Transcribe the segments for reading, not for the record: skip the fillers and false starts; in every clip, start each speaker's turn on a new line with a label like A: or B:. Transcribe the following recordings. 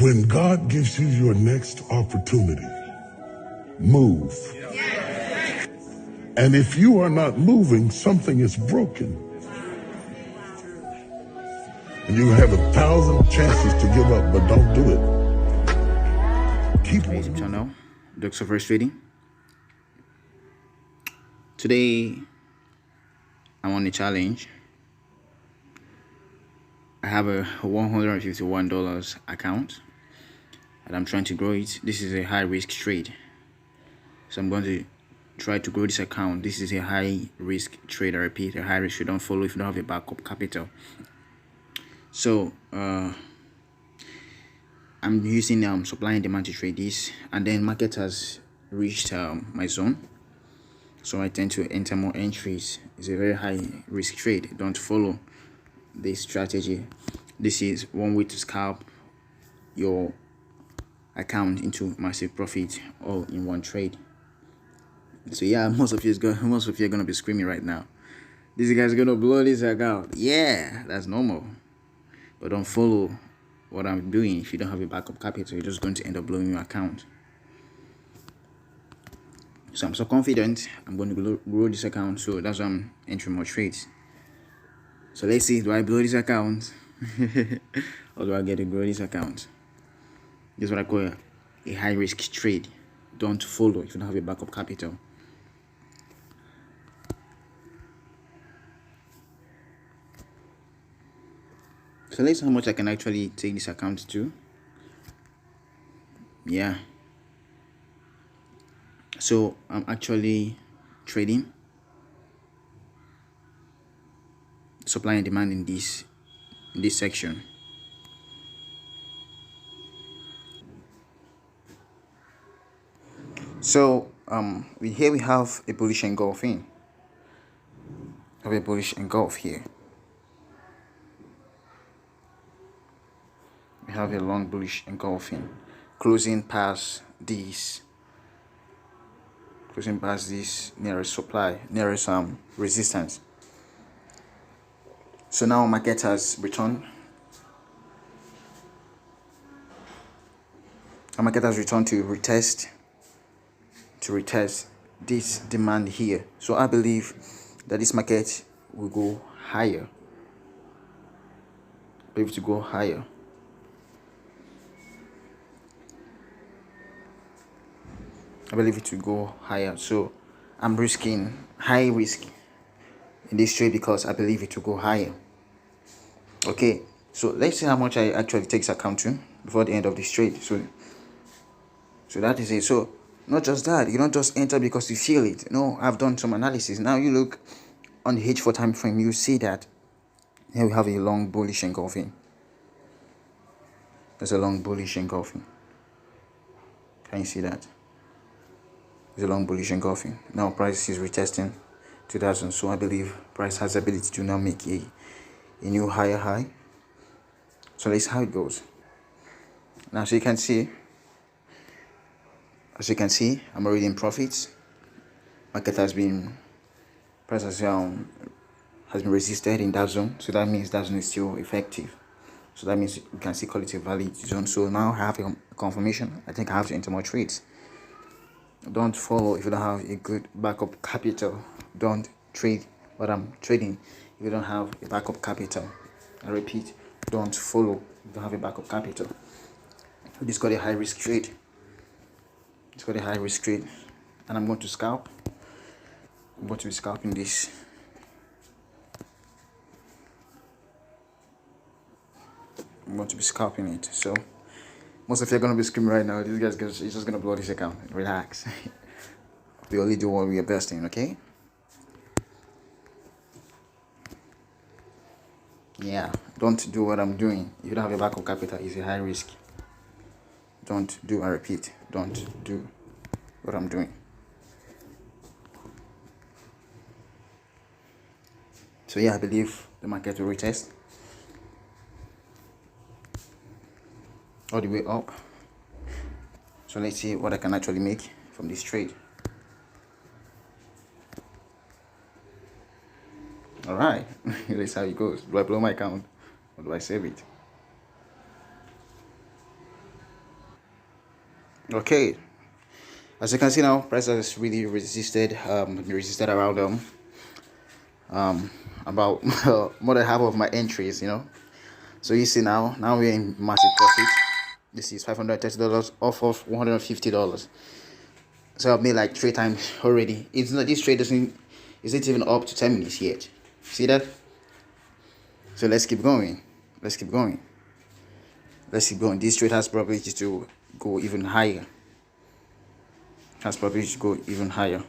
A: When God gives you your next opportunity, move. And if you are not moving, something is broken. And you have 1,000 chances to give up, but don't do it. Keep on
B: YouTube channel, Dr. Forex Trading. Today, I'm on a challenge. I have a $151 account and I'm trying to grow it. This is a high risk trade, so I'm going to try to grow this account. This is a high risk trade. I repeat, a high risk trade. Don't follow if you don't have a backup capital. So I'm using supply and demand to trade this, and then market has reached my zone, so I tend to enter more entries. It's a very high risk trade. Don't follow this strategy. This is one way to scalp your account into massive profit all in one trade. So yeah, most of you are gonna be screaming right now, this guy's gonna blow this account. Yeah, that's normal, but don't follow what I'm doing. If you don't have a backup capital, you're just going to end up blowing your account. So I'm so confident I'm going to grow this account, so that's why I'm entering more trades. So let's see, do I blow this account or do I get to grow this account? This is what I call a high risk trade. Don't follow if you don't have a backup capital. So let's see how much I can actually take this account to. Yeah. So I'm actually trading supply and demand in this section. So here we have a bullish engulfing. I have a bullish engulf here. We have a long bullish engulfing, closing past this nearest supply, nearest resistance. So now market has returned. Our market has returned to retest this demand here. So I believe that this market will go higher. I believe to go higher. I believe it will go higher. So I'm risking high risk in this trade because I believe it will go higher. Okay, so let's see how much I actually take account to before the end of this trade. So that is it. So not just that, you don't just enter because you feel it. No, I've done some analysis. Now you look on the H4 time frame, you see that here we have a long bullish engulfing. There's a long bullish engulfing. Can you see that? There's a long bullish engulfing. Now price is retesting 2000, so I believe price has the ability to now make a new higher high. So let's see how it goes. Now as you can see, I'm already in profits. Market has been, price has been resisted in that zone, so that means that zone is still effective. So that means we can see call it a valid zone. So now I have a confirmation. I think I have to enter more trades. Don't follow if you don't have a good backup capital. Don't trade what I'm trading if you don't have a backup capital. I repeat, don't follow if you don't have a backup capital. This got a high risk trade. It's got a high risk trade, and I'm going to scalp. I'm going to be scalping this. I'm going to be scalping it. So most of you are going to be screaming right now, this guy's just going to blow this account. Relax. We only do what we are best in, okay? Yeah, don't do what I'm doing. If you don't have a backup capital, it's a high risk. Don't do, I repeat, don't do what I'm doing. So yeah, I believe the market will retest all the way up. So let's see what I can actually make from this trade. All right, let's see how it goes. Do I blow my account or do I save it? Okay, as you can see now, price has really resisted around about more than half of my entries, you know. So you see now we're in massive profit. This is $530 off of $150. So I've made like 3 times already. It's not, this trade isn't even up to 10 minutes yet. See that? So let's keep going. Let's keep going. Let's keep going. This trade has probability to go even higher. Has probability to go even higher.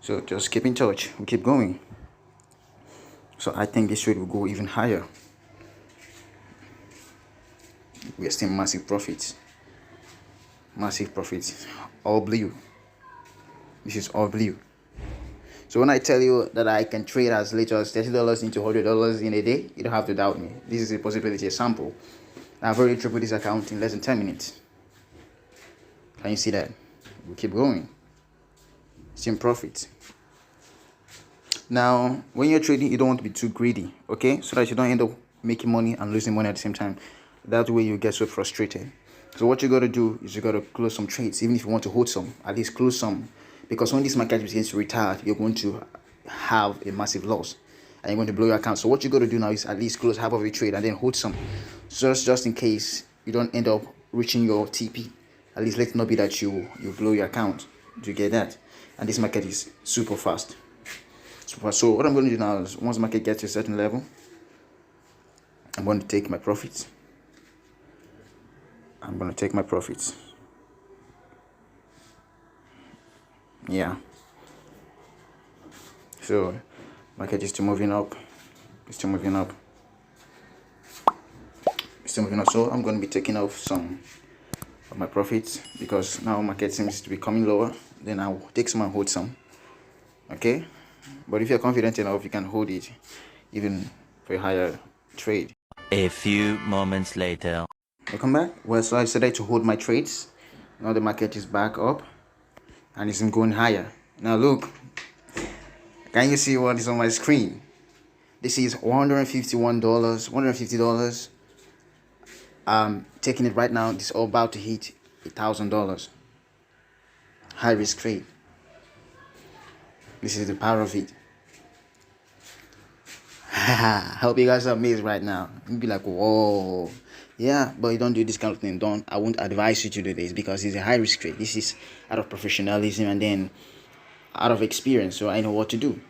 B: So just keep in touch. We keep going. So I think this trade will go even higher. We are still massive profits. Massive profits. All blue. This is all blue. So when I tell you that I can trade as little as $30 into $100 in a day, you don't have to doubt me. This is a possibility, a sample. I've already tripled this account in less than 10 minutes. Can you see that? We keep going. It's in profit. Now, when you're trading, you don't want to be too greedy, okay? So that you don't end up making money and losing money at the same time. That way you get so frustrated. So what you got to do is you got to close some trades. Even if you want to hold some, at least close some. Because when this market begins to retard, you're going to have a massive loss. And you're going to blow your account. So what you got to do now is at least close half of your trade and then hold some. So just in case you don't end up reaching your TP. At least let it not be that you blow your account. Do you get that? And this market is super fast. So what I'm going to do now is once the market gets to a certain level, I'm going to take my profits. I'm going to take my profits. Yeah. So market is still moving up. It's still moving up. It's still moving up. So I'm going to be taking off some of my profits because now market seems to be coming lower. Then I'll take some and hold some. Okay. But if you're confident enough, you can hold it even for a higher trade.
C: A few moments later.
B: Welcome back. Well, so I decided to hold my trades. Now the market is back up and it's going higher. Now look, can you see what is on my screen? This is $151, $150. I'm taking it right now. It's all about to hit $1,000. High risk trade. This is the power of it. I hope you guys are amazed right now. You'll be like, whoa. Yeah, but you don't do this kind of thing. I won't advise you to do this because it's a high risk trade. This is out of professionalism and then out of experience. So I know what to do.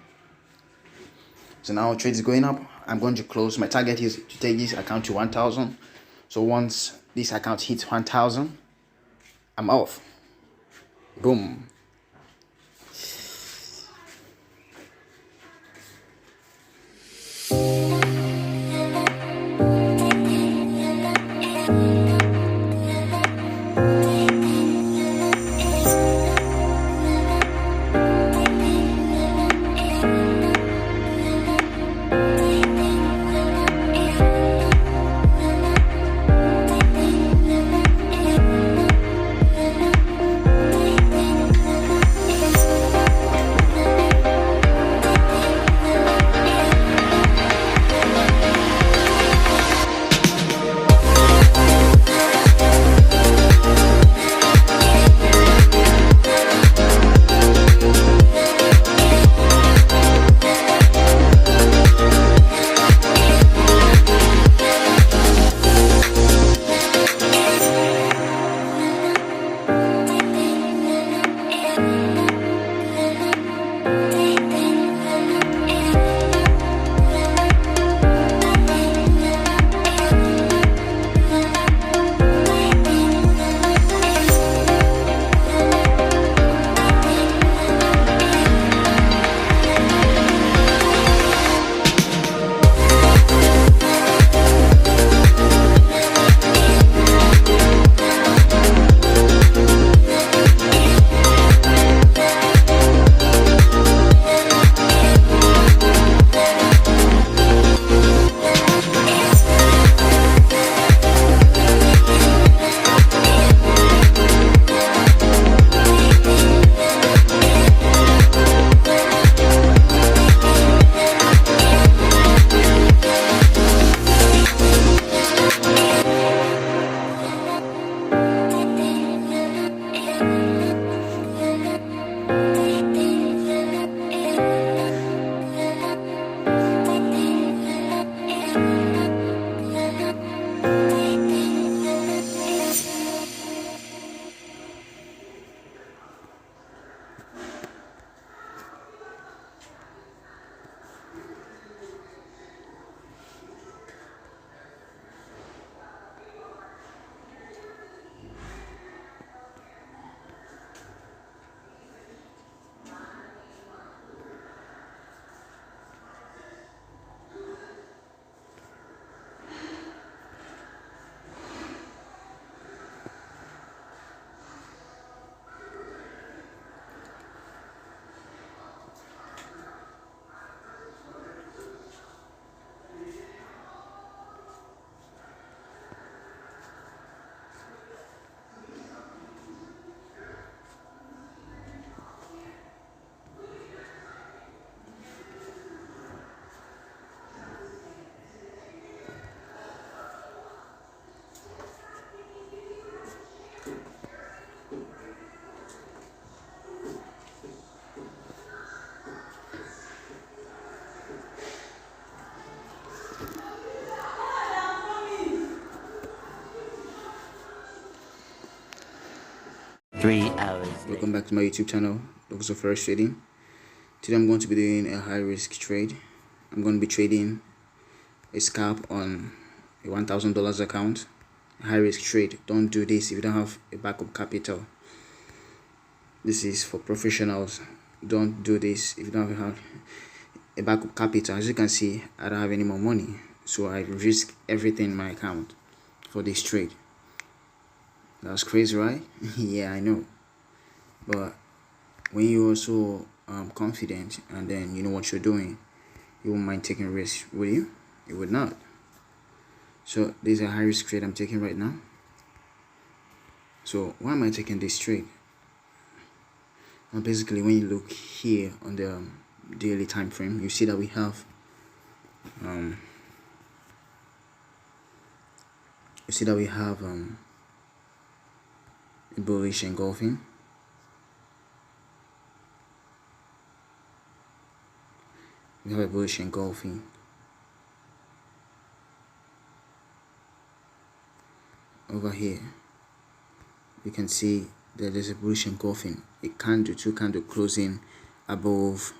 B: So now trade is going up. I'm going to close. My target is to take this account to 1,000. So once this account hits 1,000, I'm off. Boom.
C: 3 hours
B: Welcome back to my YouTube channel, Locus of Forex Trading. Today I'm going to be doing a high risk trade. I'm going to be trading a scalp on a $1,000 account. A high risk trade. Don't do this if you don't have a backup capital. This is for professionals. Don't do this if you don't have a backup capital. As you can see, I don't have any more money, so I risk everything in my account for this trade. That's crazy, right? Yeah, I know. But when you're also confident and then you know what you're doing, you won't mind taking risks, will you? You would not. So this is a high risk trade I'm taking right now. So why am I taking this trade? Well, basically, when you look here on the daily time frame, you see that we have a bullish engulfing. We have a bullish engulfing. Over here, you can see that there's a bullish engulfing. A candle, two candle closing above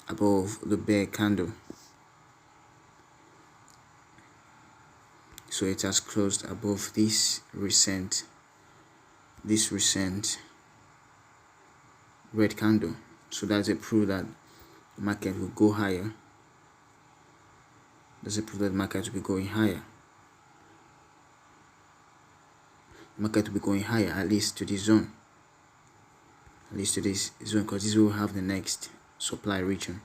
B: the bear candle. So it has closed above this recent red candle. So that's a proof that the market will go higher. That's a proof that the market will be going higher. The market will be going higher, at least to this zone. At least to this zone, because this will have the next supply region.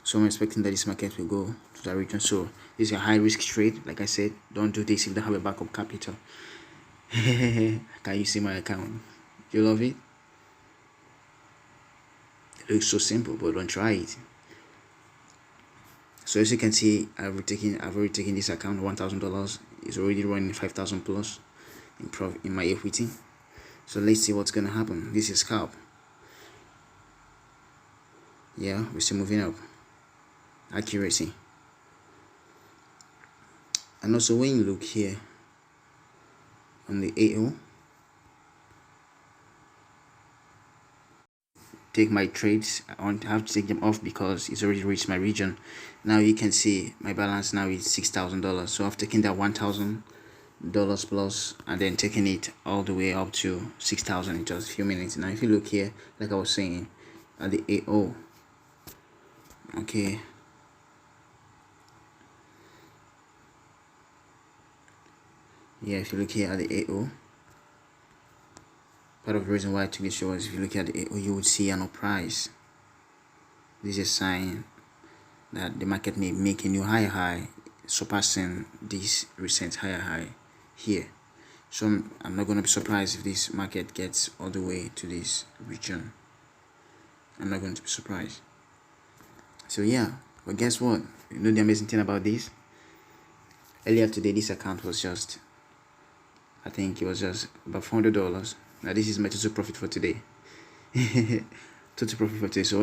B: So I'm expecting that this market will go to that region. So this is a high risk trade. Like I said, don't do this if you don't have a backup capital. Can you see my account? You love it? It looks so simple, but don't try it. So as you can see, I've already taken this account. $1,000 is already running 5,000 plus in my equity. So let's see what's gonna happen. This is scalp. Yeah, we're still moving up. Accuracy. And also when you look here on the AO, take my trades, I want to have to take them off because it's already reached my region. Now you can see my balance now is $6,000. So I've taken that $1,000 plus and then taking it all the way up to 6,000 in just a few minutes. Now if you look here, like I was saying, at the AO, okay, yeah, if you look here at the AO, part of the reason why I took this show is if you look at the AO, you would see an up price. This is a sign that the market may make a new higher high, surpassing this recent higher high here. So I'm not going to be surprised if this market gets all the way to this region. I'm not going to be surprised. So yeah, but guess what? You know the amazing thing about this? Earlier today, this account was just, I think it was just about $400. Now this is my total profit for today. Total profit for today. So